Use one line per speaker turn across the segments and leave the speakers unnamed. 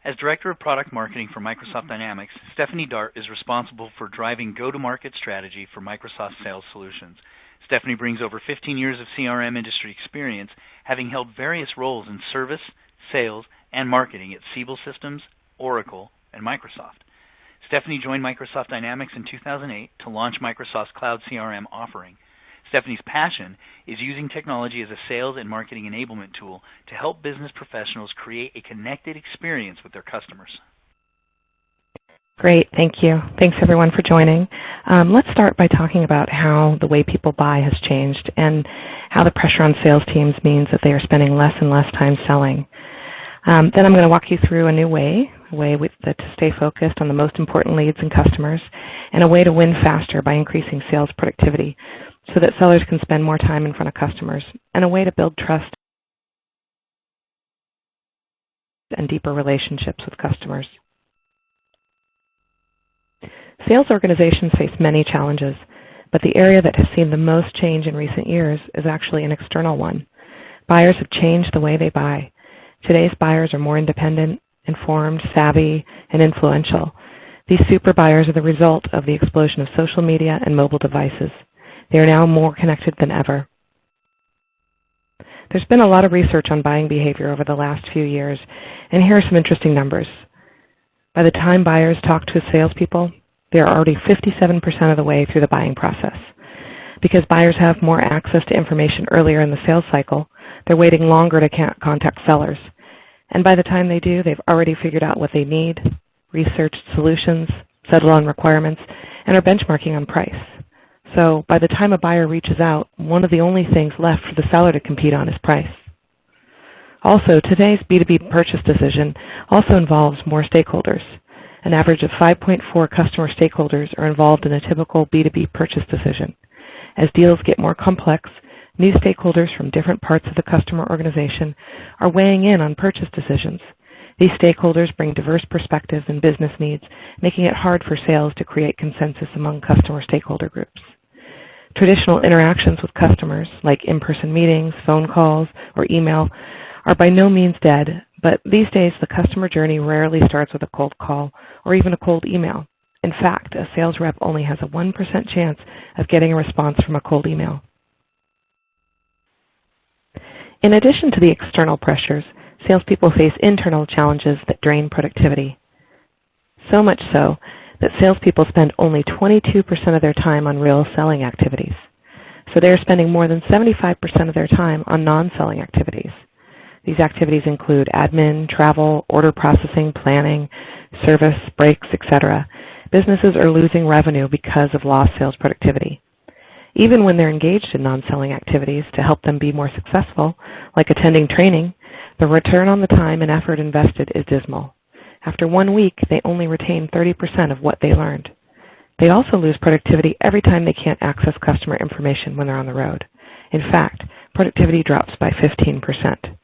As Director of Product Marketing for Microsoft Dynamics, Stephanie Dart is responsible for driving go-to-market strategy for Microsoft Sales Solutions. Stephanie brings over 15 years of CRM industry experience, having held various roles in service, sales, and marketing at Siebel Systems, Oracle, and Microsoft. Stephanie joined Microsoft Dynamics in 2008 to launch Microsoft's Cloud CRM offering. Stephanie's passion is using technology as a sales and marketing enablement tool to help business professionals create a connected experience with their customers.
Great, thank you. Thanks everyone for joining. Let's start by talking about how the way people buy has changed and how the pressure on sales teams means that they are spending less and less time selling. Then I'm going to walk you through a new way to stay focused on the most important leads and customers, and a way to win faster by increasing sales productivity so that sellers can spend more time in front of customers, and a way to build trust and deeper relationships with customers. Sales organizations face many challenges, but the area that has seen the most change in recent years is actually an external one. Buyers have changed the way they buy. Today's buyers are more independent, informed, savvy, and influential. These super buyers are the result of the explosion of social media and mobile devices. They are now more connected than ever. There's been a lot of research on buying behavior over the last few years, and here are some interesting numbers. By the time buyers talk to salespeople, they are already 57% of the way through the buying process. Because buyers have more access to information earlier in the sales cycle, they're waiting longer to contact sellers. And by the time they do, they've already figured out what they need, researched solutions, settled on requirements, and are benchmarking on price. So by the time a buyer reaches out, one of the only things left for the seller to compete on is price. Also, today's B2B purchase decision also involves more stakeholders. An average of 5.4 customer stakeholders are involved in a typical B2B purchase decision. As deals get more complex, new stakeholders from different parts of the customer organization are weighing in on purchase decisions. These stakeholders bring diverse perspectives and business needs, making it hard for sales to create consensus among customer stakeholder groups. Traditional interactions with customers, like in-person meetings, phone calls, or email, are by no means dead, but these days the customer journey rarely starts with a cold call or even a cold email. In fact, a sales rep only has a 1% chance of getting a response from a cold email. In addition to the external pressures, salespeople face internal challenges that drain productivity. So much so that salespeople spend only 22% of their time on real selling activities. So they are spending more than 75% of their time on non-selling activities. These activities include admin, travel, order processing, planning, service, breaks, etc. Businesses are losing revenue because of lost sales productivity. Even when they're engaged in non-selling activities to help them be more successful, like attending training, the return on the time and effort invested is dismal. After 1 week, they only retain 30% of what they learned. They also lose productivity every time they can't access customer information when they're on the road. In fact, productivity drops by 15%.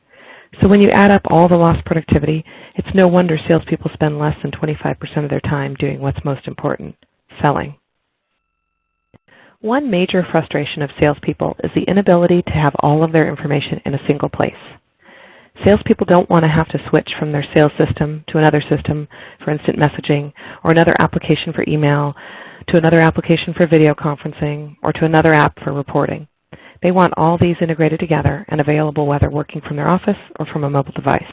So when you add up all the lost productivity, it's no wonder salespeople spend less than 25% of their time doing what's most important, selling. One major frustration of salespeople is the inability to have all of their information in a single place. Salespeople don't want to have to switch from their sales system to another system for instant messaging, or another application for email, to another application for video conferencing, or to another app for reporting. They want all these integrated together and available whether working from their office or from a mobile device.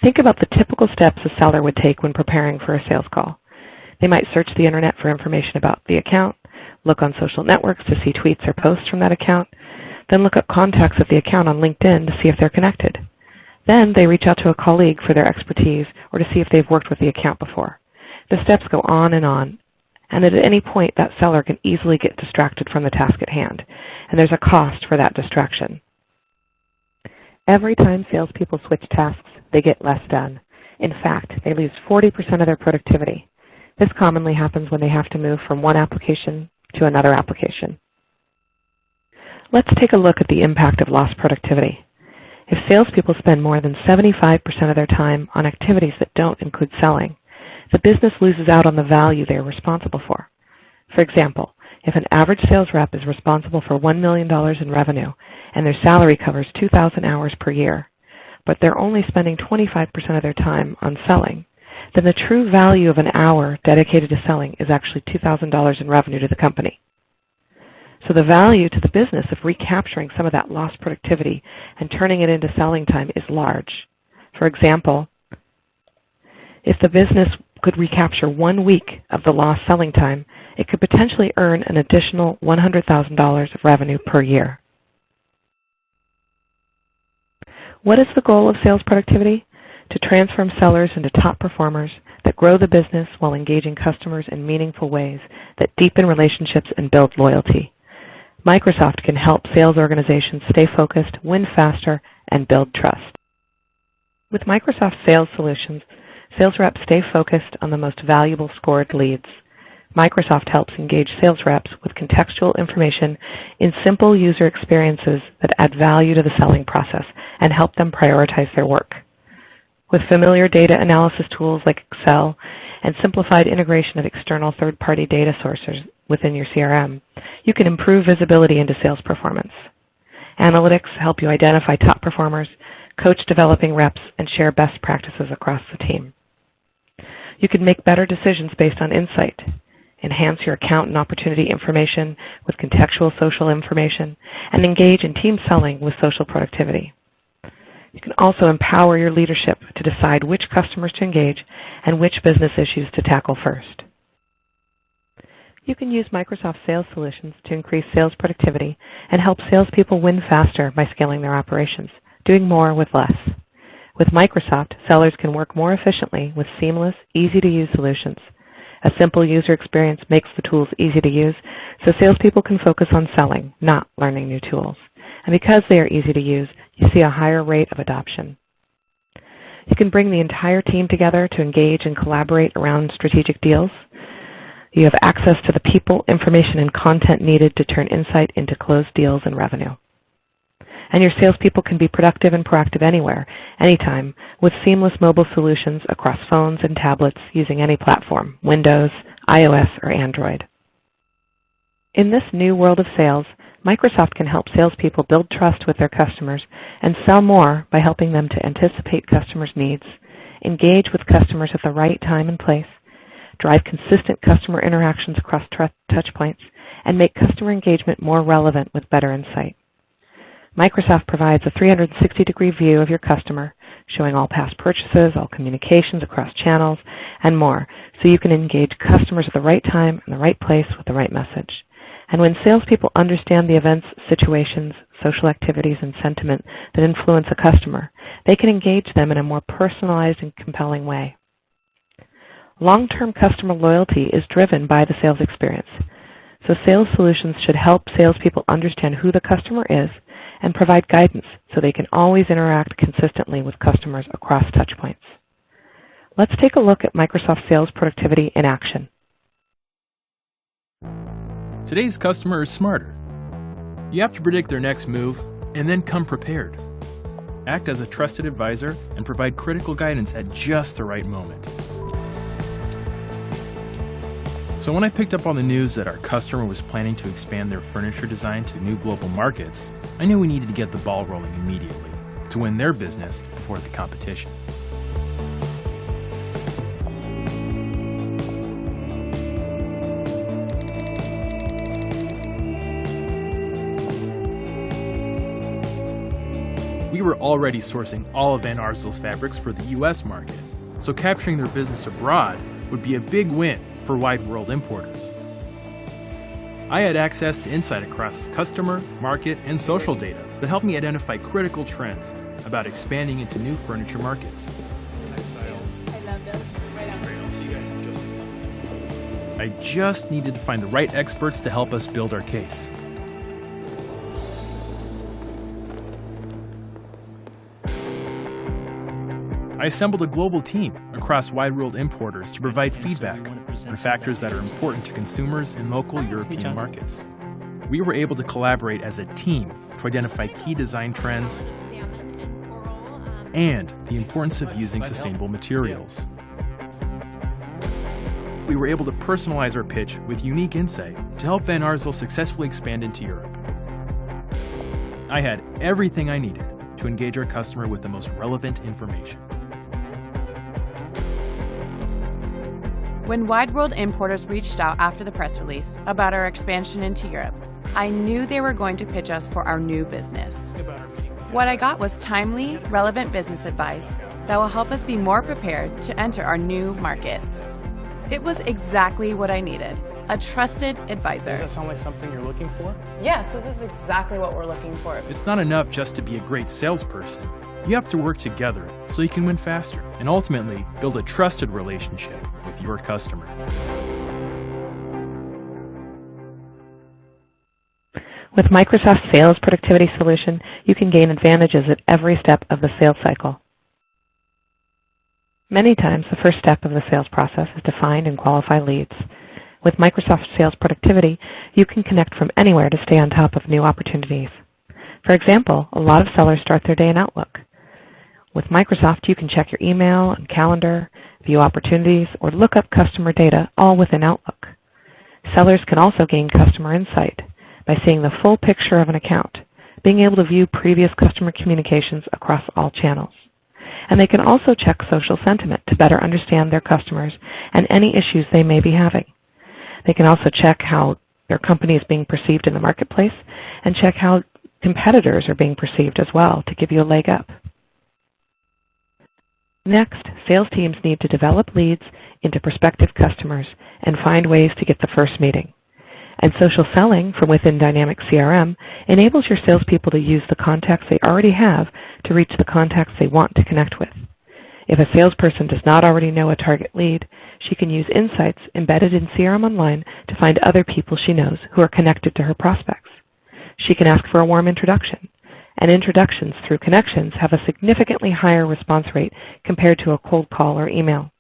Think about the typical steps a seller would take when preparing for a sales call. They might search the internet for information about the account, look on social networks to see tweets or posts from that account, then look up contacts of the account on LinkedIn to see if they're connected. Then they reach out to a colleague for their expertise or to see if they've worked with the account before. The steps go on, and at any point that seller can easily get distracted from the task at hand, and there's a cost for that distraction. Every time salespeople switch tasks, they get less done. In fact, they lose 40% of their productivity. This commonly happens when they have to move from one application to another application. Let's take a look at the impact of lost productivity. If salespeople spend more than 75% of their time on activities that don't include selling, the business loses out on the value they are responsible for. For example, if an average sales rep is responsible for $1 million in revenue and their salary covers 2,000 hours per year, but they're only spending 25% of their time on selling, then the true value of an hour dedicated to selling is actually $2,000 in revenue to the company. So the value to the business of recapturing some of that lost productivity and turning it into selling time is large. For example, if the business could recapture 1 week of the lost selling time, it could potentially earn an additional $100,000 of revenue per year. What is the goal of sales productivity? To transform sellers into top performers that grow the business while engaging customers in meaningful ways that deepen relationships and build loyalty. Microsoft can help sales organizations stay focused, win faster, and build trust. With Microsoft Sales Solutions, sales reps stay focused on the most valuable scored leads. Microsoft helps engage sales reps with contextual information in simple user experiences that add value to the selling process and help them prioritize their work. With familiar data analysis tools like Excel and simplified integration of external third-party data sources within your CRM, you can improve visibility into sales performance. Analytics help you identify top performers, coach developing reps, and share best practices across the team. You can make better decisions based on insight, enhance your account and opportunity information with contextual social information, and engage in team selling with social productivity. You can also empower your leadership to decide which customers to engage and which business issues to tackle first. You can use Microsoft Sales Solutions to increase sales productivity and help salespeople win faster by scaling their operations, doing more with less. With Microsoft, sellers can work more efficiently with seamless, easy-to-use solutions. A simple user experience makes the tools easy to use, so salespeople can focus on selling, not learning new tools. And because they are easy to use, you see a higher rate of adoption. You can bring the entire team together to engage and collaborate around strategic deals. You have access to the people, information, and content needed to turn insight into closed deals and revenue. And your salespeople can be productive and proactive anywhere, anytime, with seamless mobile solutions across phones and tablets using any platform, Windows, iOS, or Android. In this new world of sales, Microsoft can help salespeople build trust with their customers and sell more by helping them to anticipate customers' needs, engage with customers at the right time and place, drive consistent customer interactions across touchpoints, and make customer engagement more relevant with better insight. Microsoft provides a 360-degree view of your customer, showing all past purchases, all communications across channels, and more, so you can engage customers at the right time and the right place with the right message. And when salespeople understand the events, situations, social activities, and sentiment that influence a customer, they can engage them in a more personalized and compelling way. Long-term customer loyalty is driven by the sales experience. So sales solutions should help salespeople understand who the customer is and provide guidance so they can always interact consistently with customers across touchpoints. Let's take a look at Microsoft Sales Productivity in action.
Today's customer is smarter. You have to predict their next move and then come prepared. Act as a trusted advisor and provide critical guidance at just the right moment. So when I picked up on the news that our customer was planning to expand their furniture design to new global markets, I knew we needed to get the ball rolling immediately to win their business before the competition. We were already sourcing all of Van Arsel's fabrics for the U.S. market, so capturing their business abroad would be a big win for Wide World importers. I had access to insight across customer, market, and social data that helped me identify critical trends about expanding into new furniture markets. Textiles.
I love this. Right on.
Great, I'll see you guys in just a minute. I just needed to find the right experts to help us build our case. I assembled a global team across Wide World importers to provide feedback on factors that are important to consumers in local European markets. We were able to collaborate as a team to identify key design trends and the importance of using sustainable materials. We were able to personalize our pitch with unique insight to help Van Arsdell successfully expand into Europe. I had everything I needed to engage our customer with the most relevant information.
When Wide World Importers reached out after the press release about our expansion into Europe, I knew they were going to pitch us for our new business. What I got was timely, relevant business advice that will help us be more prepared to enter our new markets. It was exactly what I needed, a trusted advisor.
Does that sound like something you're looking for?
Yes, this is exactly what we're looking for.
It's not enough just to be a great salesperson. You have to work together so you can win faster and ultimately build a trusted relationship with your customer.
With Microsoft's Sales Productivity Solution, you can gain advantages at every step of the sales cycle. Many times, the first step of the sales process is to find and qualify leads. With Microsoft Sales Productivity, you can connect from anywhere to stay on top of new opportunities. For example, a lot of sellers start their day in Outlook. With Microsoft, you can check your email and calendar, view opportunities, or look up customer data all within Outlook. Sellers can also gain customer insight by seeing the full picture of an account, being able to view previous customer communications across all channels. And they can also check social sentiment to better understand their customers and any issues they may be having. They can also check how their company is being perceived in the marketplace and check how competitors are being perceived as well to give you a leg up. Next, sales teams need to develop leads into prospective customers and find ways to get the first meeting. And social selling from within Dynamics CRM enables your salespeople to use the contacts they already have to reach the contacts they want to connect with. If a salesperson does not already know a target lead, she can use insights embedded in CRM Online to find other people she knows who are connected to her prospects. She can ask for a warm introduction, and introductions through connections have a significantly higher response rate compared to a cold call or email.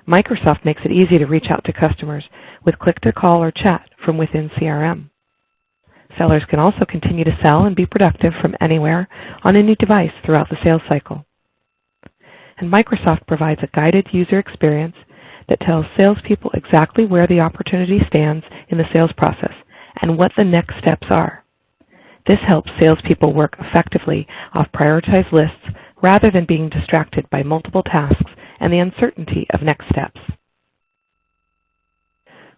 Microsoft makes it easy to reach out to customers with click-to-call or chat from within CRM. Sellers can also continue to sell and be productive from anywhere on any device throughout the sales cycle. And Microsoft provides a guided user experience that tells salespeople exactly where the opportunity stands in the sales process and what the next steps are. This helps salespeople work effectively off prioritized lists rather than being distracted by multiple tasks and the uncertainty of next steps.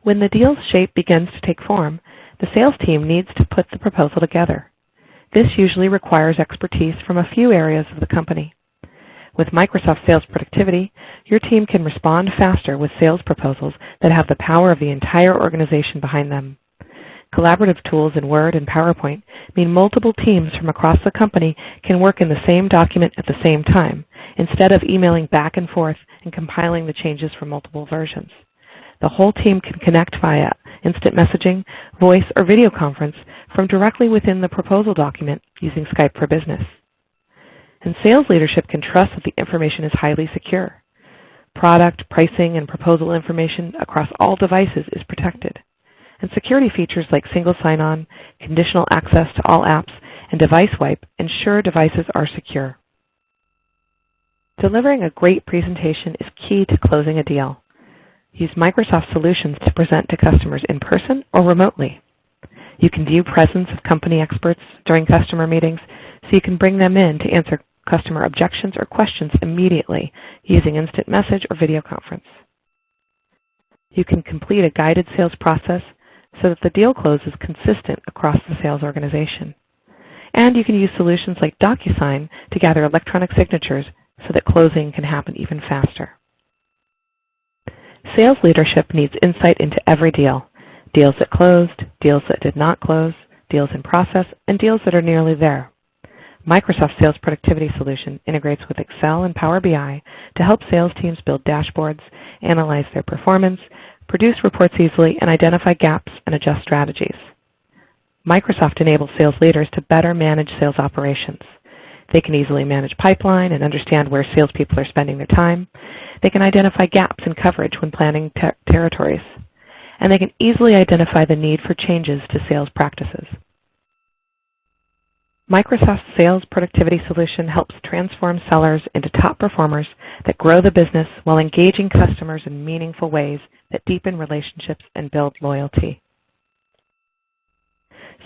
When the deal's shape begins to take form, the sales team needs to put the proposal together. This usually requires expertise from a few areas of the company. With Microsoft Sales Productivity, your team can respond faster with sales proposals that have the power of the entire organization behind them. Collaborative tools in Word and PowerPoint mean multiple teams from across the company can work in the same document at the same time, instead of emailing back and forth and compiling the changes from multiple versions. The whole team can connect via instant messaging, voice, or video conference from directly within the proposal document using Skype for Business. And sales leadership can trust that the information is highly secure. Product, pricing, and proposal information across all devices is protected. And security features like single sign-on, conditional access to all apps, and device wipe ensure devices are secure. Delivering a great presentation is key to closing a deal. Use Microsoft solutions to present to customers in person or remotely. You can view presence of company experts during customer meetings so you can bring them in to answer customer objections or questions immediately using instant message or video conference. You can complete a guided sales process so that the deal close is consistent across the sales organization. And you can use solutions like DocuSign to gather electronic signatures so that closing can happen even faster. Sales leadership needs insight into every deal: deals that closed, deals that did not close, deals in process, and deals that are nearly there. Microsoft Sales Productivity Solution integrates with Excel and Power BI to help sales teams build dashboards, analyze their performance, produce reports easily, and identify gaps and adjust strategies. Microsoft enables sales leaders to better manage sales operations. They can easily manage pipeline and understand where salespeople are spending their time. They can identify gaps in coverage when planning territories. And they can easily identify the need for changes to sales practices. Microsoft's Sales Productivity Solution helps transform sellers into top performers that grow the business while engaging customers in meaningful ways that deepen relationships and build loyalty.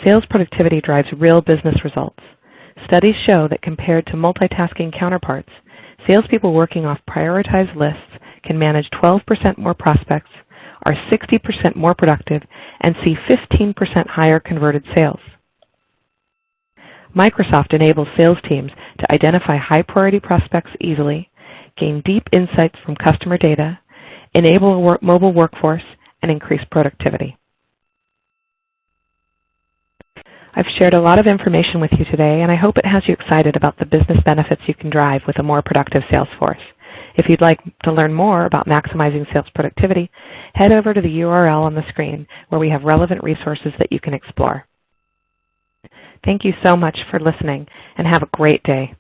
Sales productivity drives real business results. Studies show that compared to multitasking counterparts, salespeople working off prioritized lists can manage 12% more prospects, are 60% more productive, and see 15% higher converted sales. Microsoft enables sales teams to identify high-priority prospects easily, gain deep insights from customer data, enable a mobile workforce, and increase productivity. I've shared a lot of information with you today, and I hope it has you excited about the business benefits you can drive with a more productive sales force. If you'd like to learn more about maximizing sales productivity, head over to the URL on the screen where we have relevant resources that you can explore. Thank you so much for listening, and have a great day.